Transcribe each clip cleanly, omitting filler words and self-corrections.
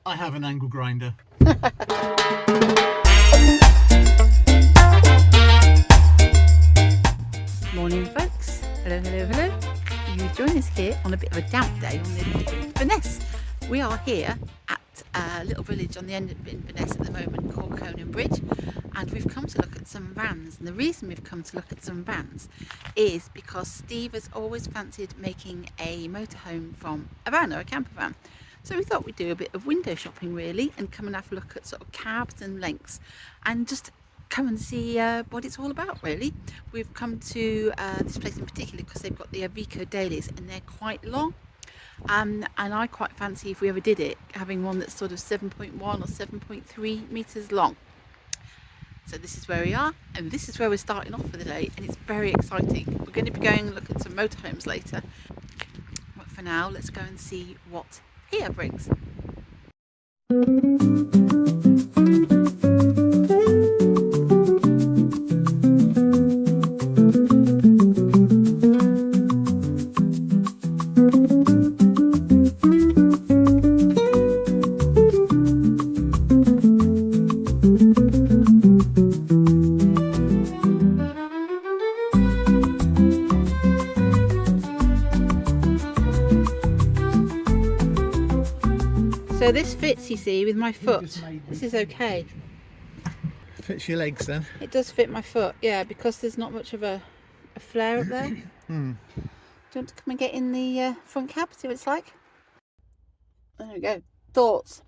I have an angle grinder. Morning folks, hello. You join us here on a bit of a damp day on the Inverness. We are here at a little village on the end of Inverness at the moment called Conan Bridge, and we've come to look at some vans. And the reason we've come to look at some vans is because Steve has always fancied making a motorhome from a van or a camper van. So we thought we'd do a bit of window shopping really and come and have a look at sort of cabs and lengths and just come and see what it's all about really. We've come to this place in particular because they've got the Iveco Dailies and they're quite long, and I quite fancy, if we ever did it, having one that's sort of 7.1 or 7.3 metres long. So this is where we are, and this is where we're starting off for the day, and it's very exciting. We're going to be going and look at some motorhomes later, but for now let's go and see what here brings. So this fits, you see, with my foot. This is okay. Fits your legs then? It does fit my foot, yeah, because there's not much of a flare up there. Do you want to come and get in the front cab, see what it's like? There we go. Thoughts?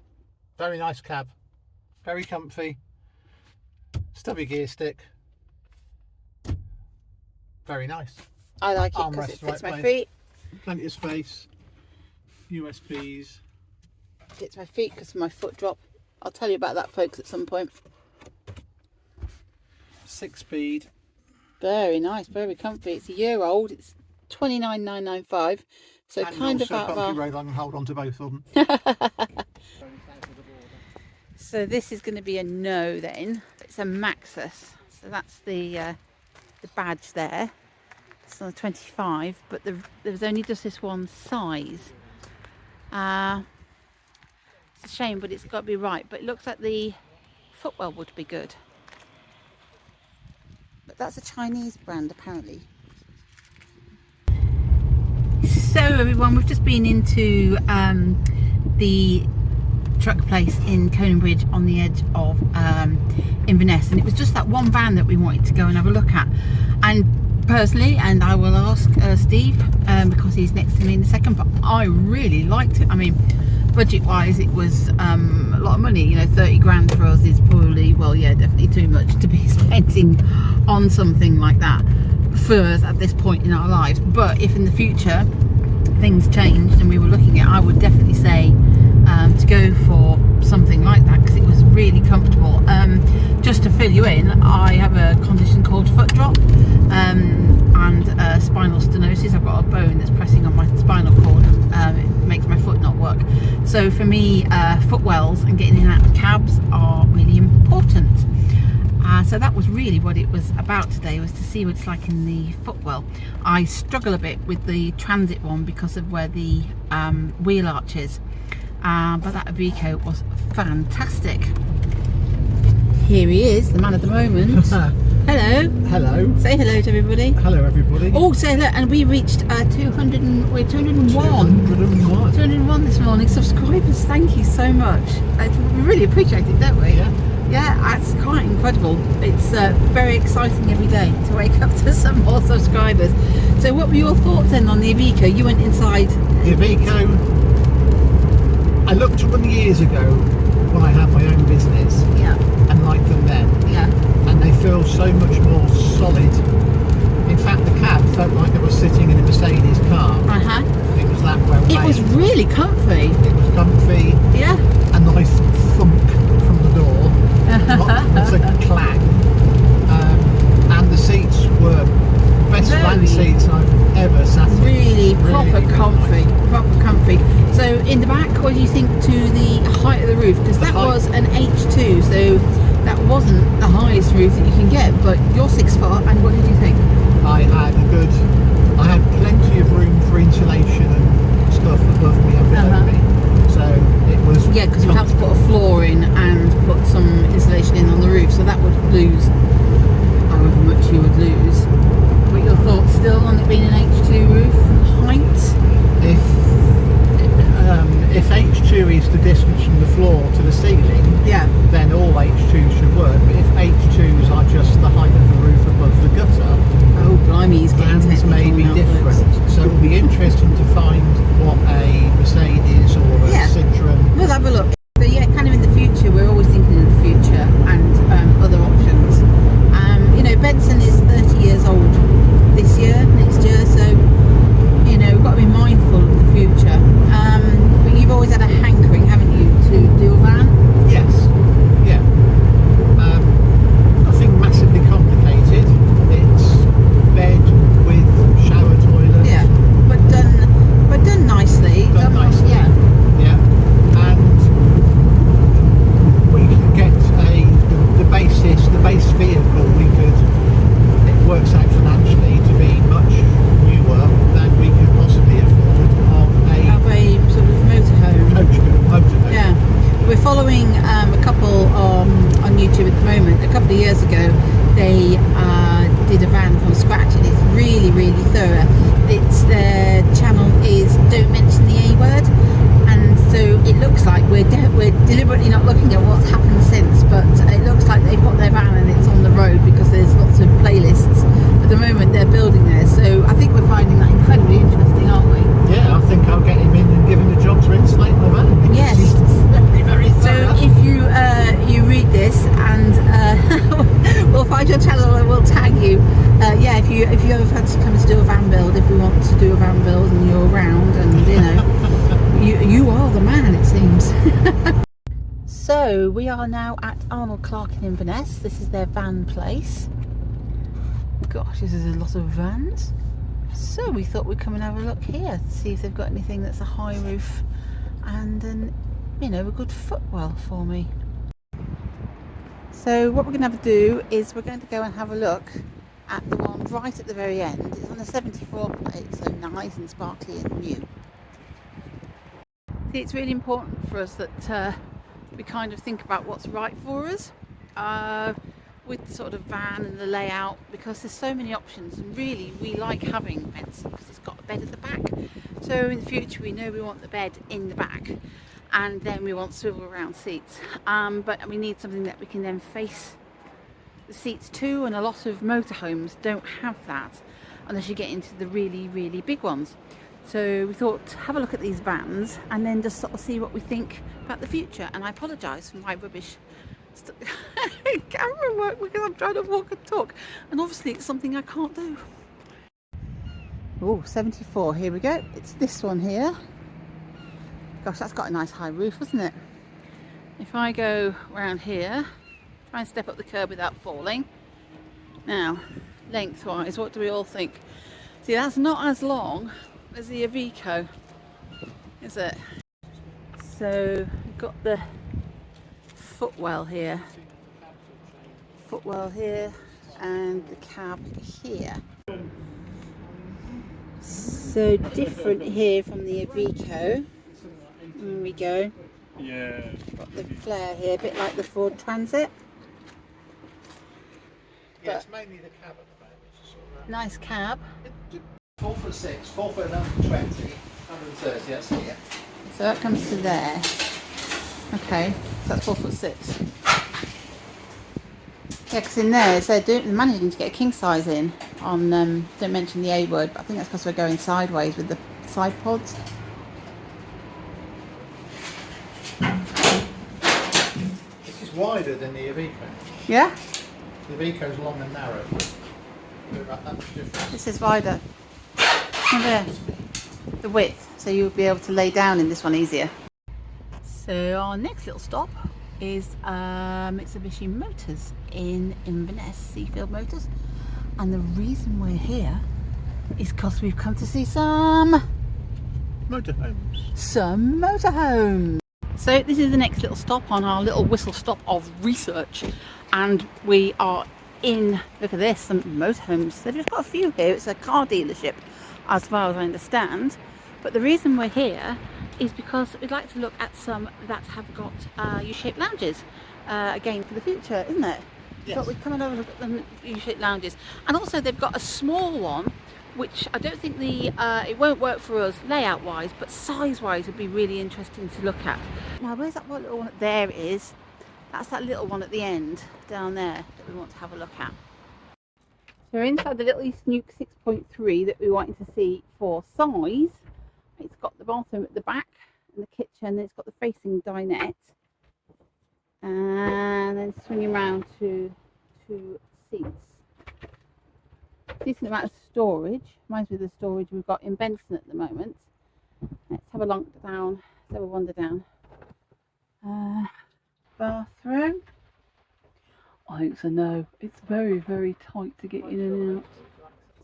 Very nice cab. Very comfy. Stubby gear stick. Very nice. I like it because it fits my feet. Plenty of space. USBs. Fits my feet because of my foot drop. I'll tell you about that, folks, at some point. 6-speed. Very nice, very comfy. It's a year old. It's 29,995. So and kind of also out of bumpy our... road, I can hold on to both of them. So this is going to be a no then. It's a Maxus. So that's the badge there. It's on the 25, but there's only just this one size. It's a shame, but it's got to be right. But it looks like the footwell would be good. But that's a Chinese brand apparently. So everyone, we've just been into the truck place in Conan Bridge on the edge of Inverness, and it was just that one van that we wanted to go and have a look at. And personally, and I will ask Steve because he's next to me in a second, but I really liked it. I mean, budget wise it was a lot of money, you know. 30 grand for us is probably, well, yeah, definitely too much to be spending on something like that for us at this point in our lives. But if in the future things changed and we were looking at, I would definitely say to go for something like that because it was really comfortable. Just to fill you in, I have a condition called foot drop and spinal stenosis. I've got a bone that's pressing on my spinal cord, and it makes my foot not work. So for me, footwells and getting in and out of cabs are really important. So that was really what it was about today, was to see what it's like in the footwell. I struggle a bit with the transit one because of where the wheel arch is, but that Iveco was fantastic. Here he is, the man of the moment. Hello. Hello. Say hello to everybody. Hello everybody. Oh, say hello. And we reached 201. 201 this morning. Subscribers, thank you so much. We really appreciate it, don't we? Yeah, that's quite incredible. It's very exciting every day to wake up to some more subscribers. So what were your thoughts then on the Iveco? You went inside. The Iveco, I looked at them years ago when I had my own business. Yeah. And liked them then. Yeah. And they feel so much more solid. In fact, the cab felt like I was sitting in a Mercedes car. It was that well made. It was really comfy. It was comfy. Yeah. A nice thunk from the door. Not a clang. And the seats were best van seats I've ever sat in. Really proper comfy. Nice. Proper comfy. So in the back, what do you think to the height of the roof? Because that was an H2, so that wasn't the highest roof that you can get, but you're 6 foot, and what did you think? I had plenty of room for insulation and stuff above me and below me. So it was Yeah, because you have if H2 is the distance from the floor to the ceiling, Yeah. then all H2s should work. But if H2s are just the height of the roof above the gutter, Oh, blimey, he's getting plans technical may be now, different. folks. So it'll be interesting to find what a Mercedes or a Yeah. Citroen. We'll have a look. So yeah, kind of in the future, we're always thinking of the future and other options. You know, Benson is 30 years old this year, next year, so, you know, we've got to be mindful of the future. But you've always had a hankering, haven't you, to do a van? Yes. Yeah. Nothing massively complicated. It's bed with shower toilet. Yeah, but done nicely. Done nicely. Yeah. Yeah. And we can get the base vehicle. It works out financially to be much newer than we could possibly afford Of a sort of motorhome. motorhome. Yeah, we're following a couple on YouTube at the moment. A couple of years ago, they did a van from scratch, and it's really, really thorough. It's their channel is Don't Mention the A Word, and so it looks like we're deliberately not looking at what's happened since, but it looks like they've got their van and it's on the road because there's lots of playlists. At the moment, they're building theirs, so I think we're finding that incredibly interesting, aren't we? Yeah, I think I'll get him in and give him the job to insulate my van. Because Yes. he's definitely very So thorough. if you read this, and we'll find your channel and we'll tag you. Yeah, if you ever fancy coming to do a van build, if we want to do a van build and you're around, and you know, you are the man, it seems. So we are now at Arnold Clark in Inverness. This is their van place. Gosh, this is a lot of vans. So we thought we'd come and have a look here to see if they've got anything that's a high roof and an, you know, a good footwell for me. So what we're going to have to do is we're going to go and have a look at the one right at the very end. It's on a 74 plate, so nice and sparkly and new. See, it's really important for us that we kind of think about what's right for us with the sort of van and the layout, because there's so many options, and really we like having Benson because it's got a bed at the back. So in the future we know we want the bed in the back, and then we want swivel around seats, but we need something that we can then face the seats to, and a lot of motorhomes don't have that unless you get into the really, really big ones. So we thought, have a look at these vans and then just sort of see what we think about the future. And I apologise for my rubbish camera work because I'm trying to walk and talk, and obviously it's something I can't do. Oh, 74, here we go. It's this one here. Gosh, that's got a nice high roof, hasn't it? If I go around here, try and step up the curb without falling. Now, lengthwise, what do we all think? See, that's not as long as the Iveco, is it? So we've got the footwell here, and the cab here. So different here from the Iveco. There we go. Yeah. Got the flare here, a bit like the Ford Transit. Yeah, it's mainly the cab at the moment. Nice cab. 4'6", 4 foot 120, 130. That's it. Yeah. So that comes to there. Okay, so that's 4'6". Yeah, because in there, so they're managing to get a king size in on, don't mention the A word, but I think that's because we're going sideways with the side pods. This is wider than the Iveco. Yeah? The Iveco's long and narrow. That's different. This is wider. Oh, there. The width, so you'll be able to lay down in this one easier. So our next little stop is Mitsubishi Motors in Inverness, Seafield Motors, and the reason we're here is because we've come to see some Motorhomes. So this is the next little stop on our little whistle stop of research, and we are in, look at this, some motorhomes. They've just got a few here. It's a car dealership as far as I understand, but the reason we're here is because we'd like to look at some that have got U-shaped lounges again for the future, isn't it? Yes. But we're coming over to look at them U-shaped lounges, and also they've got a small one which I don't think it won't work for us layout wise, but size wise would be really interesting to look at. Now where's that one little one? There it is. That's that little one at the end down there that we want to have a look at. So we're inside the little East Nuke 6.3 that we wanted to see for size. It's got the bathroom at the back and the kitchen, it's got the facing dinette, and then swinging around to 2 seats. Decent amount of storage, reminds me of the storage we've got in Benson at the moment. Let's have a look down, let's have a wander down. Bathroom. I think so, no. It's very, very tight to get in and out.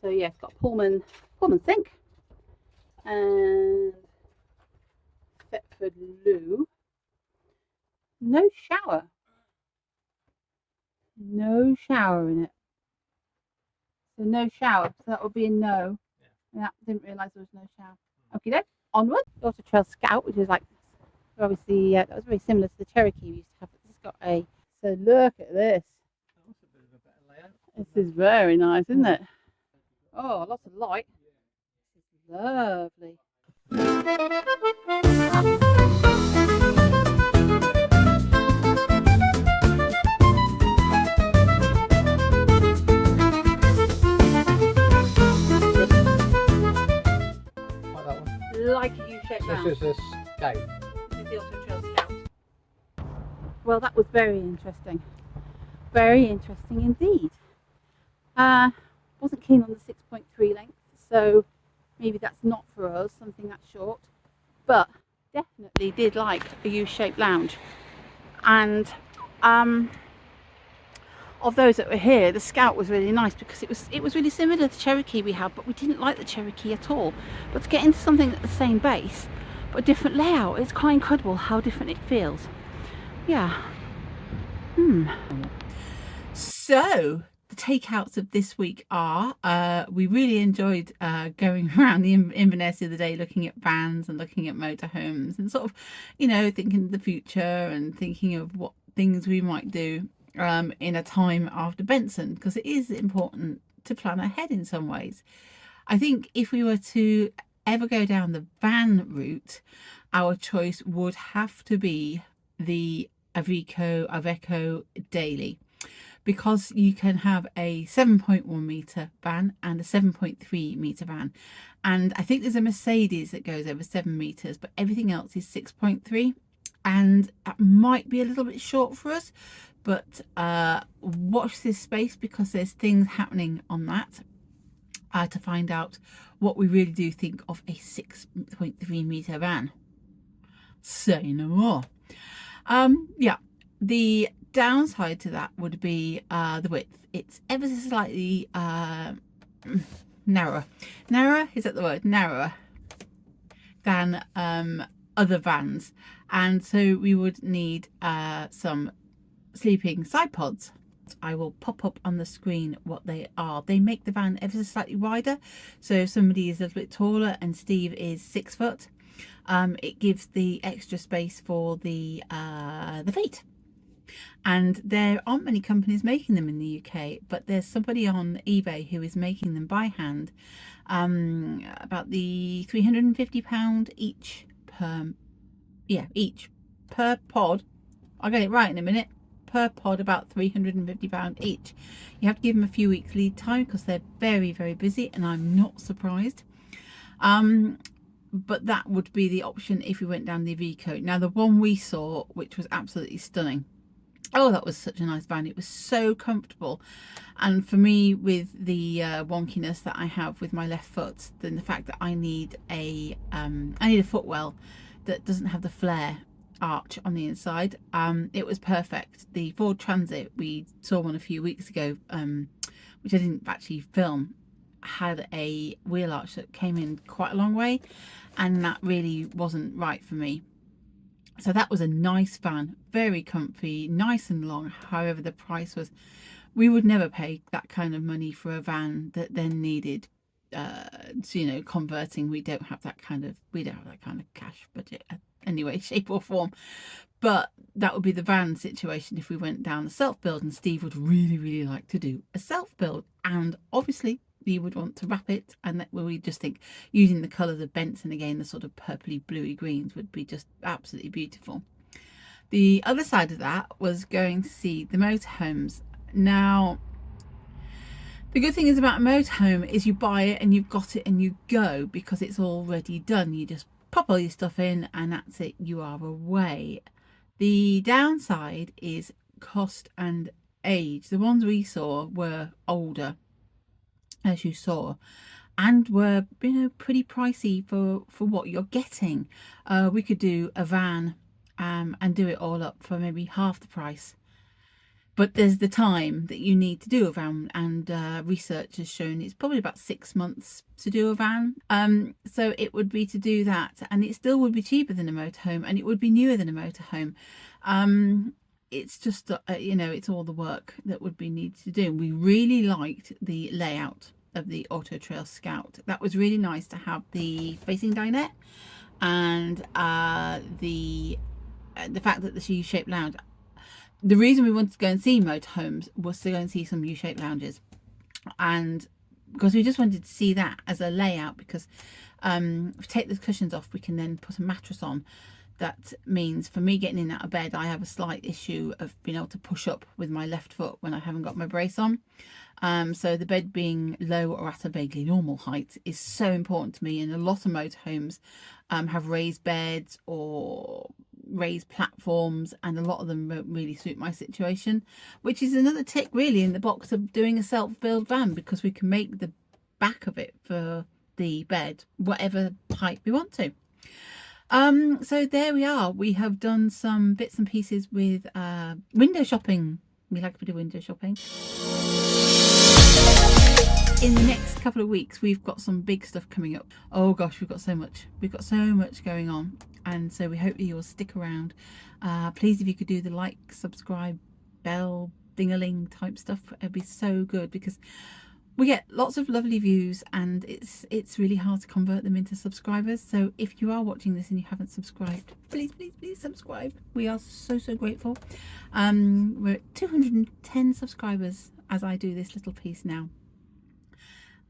So yeah, it's got a Pullman sink and Thetford loo. No shower. No shower in it. So no shower. So that would be a no. Yeah, didn't realise there was no shower. Okay, then onward. Auto Trail Scout, which is like obviously that was very similar to the Cherokee we used to have. It's got a. So look at this. That's a bit of a better layout. This is very nice, isn't it? Oh, lots of light. This is lovely. Like a U-shaped van. This is a Scout. This is the Auto Trail Scout. Well, that was very interesting. Very interesting indeed. Wasn't keen on the 6.3 length, so maybe that's not for us, something that short. But definitely did like a U-shaped lounge. And of those that were here, the Scout was really nice because it was really similar to the Cherokee we had, but we didn't like the Cherokee at all. But to get into something at the same base but a different layout, it's quite incredible how different it feels. Yeah. So the takeouts of this week are we really enjoyed going around the Inverness the other day, looking at vans and looking at motorhomes and sort of, you know, thinking of the future and thinking of what things we might do in a time after Benson, because it is important to plan ahead in some ways. I think if we were to ever go down the van route, our choice would have to be the Iveco Daily, because you can have a 7.1 metre van and a 7.3 metre van, and I think there's a Mercedes that goes over 7 metres, but everything else is 6.3, and that might be a little bit short for us. But watch this space, because there's things happening on that to find out what we really do think of a 6.3 metre van. Say no more. Yeah, the downside to that would be the width. It's ever so slightly narrower. Narrower, is that the word? Narrower than other vans. And so we would need some sleeping side pods. I will pop up on the screen what they are. They make the van ever so slightly wider, so if somebody is a little bit taller and Steve is 6 foot, it gives the extra space for the feet. And there aren't many companies making them in the UK, but there's somebody on eBay who is making them by hand, about the £350 each per pod. I'll get it right in a minute. Per pod, about £350 each. You have to give them a few weeks lead time because they're very, very busy, and I'm not surprised. But that would be the option if we went down the Iveco. Now, the one we saw, which was absolutely stunning. Oh, that was such a nice van. It was so comfortable. And for me, with the wonkiness that I have with my left foot, then the fact that I need a footwell that doesn't have the flare arch on the inside, it was perfect. The Ford Transit, we saw one a few weeks ago, which I didn't actually film, had a wheel arch that came in quite a long way, and that really wasn't right for me. So that was a nice van, very comfy, nice and long. However, the price was, we would never pay that kind of money for a van that then needed converting. We don't have that kind of cash budget anyway, shape or form. But that would be the van situation if we went down a self-build, and Steve would really, really like to do a self-build. And obviously you would want to wrap it, and that we just think using the colours of Benson again, the sort of purpley bluey greens, would be just absolutely beautiful. The other side of that was going to see the motorhomes. Now, the good thing is about a motorhome is you buy it and you've got it and you go, because it's already done. You just pop all your stuff in and that's it, you are away. The downside is cost and age. The ones we saw were older, as you saw, and were, you know, pretty pricey for what you're getting. We could do a van and do it all up for maybe half the price, but there's the time that you need to do a van, and research has shown it's probably about 6 months to do a van. So it would be to do that, and it still would be cheaper than a motorhome, and it would be newer than a motorhome. It's just you know, it's all the work that would be needed to do. We really liked the layout of the Auto Trail Scout. That was really nice to have the facing dinette, and the fact that the U-shaped lounge. The reason we wanted to go and see motorhomes was to go and see some U-shaped lounges, and because we just wanted to see that as a layout, because if we take the cushions off, we can then put a mattress on. That means for me getting in out of bed, I have a slight issue of being able to push up with my left foot when I haven't got my brace on. So the bed being low or at a vaguely normal height is so important to me, and a lot of motorhomes have raised beds or raised platforms, and a lot of them don't really suit my situation, which is another tick really in the box of doing a self-build van, because we can make the back of it for the bed whatever height we want to. So there we are. We have done some bits and pieces with window shopping. We like a bit of window shopping. In the next couple of weeks, we've got some big stuff coming up. Oh gosh, we've got so much going on, and so we hope that you'll stick around. Please, if you could do the like, subscribe, bell, ding-a-ling type stuff, it'd be so good, because we get lots of lovely views, and it's really hard to convert them into subscribers. So if you are watching this and you haven't subscribed, please subscribe. We are so grateful. We're at 210 subscribers as I do this little piece now,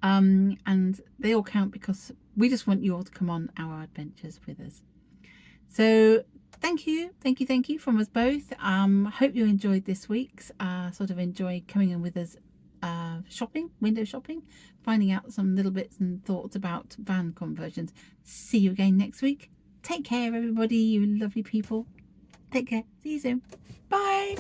and they all count, because we just want you all to come on our adventures with us. So thank you from us both. Hope you enjoyed this week's sort of enjoy coming in with us, shopping, window shopping, finding out some little bits and thoughts about van conversions. See you again next week. Take care, everybody, you lovely people. Take care. See you soon. Bye.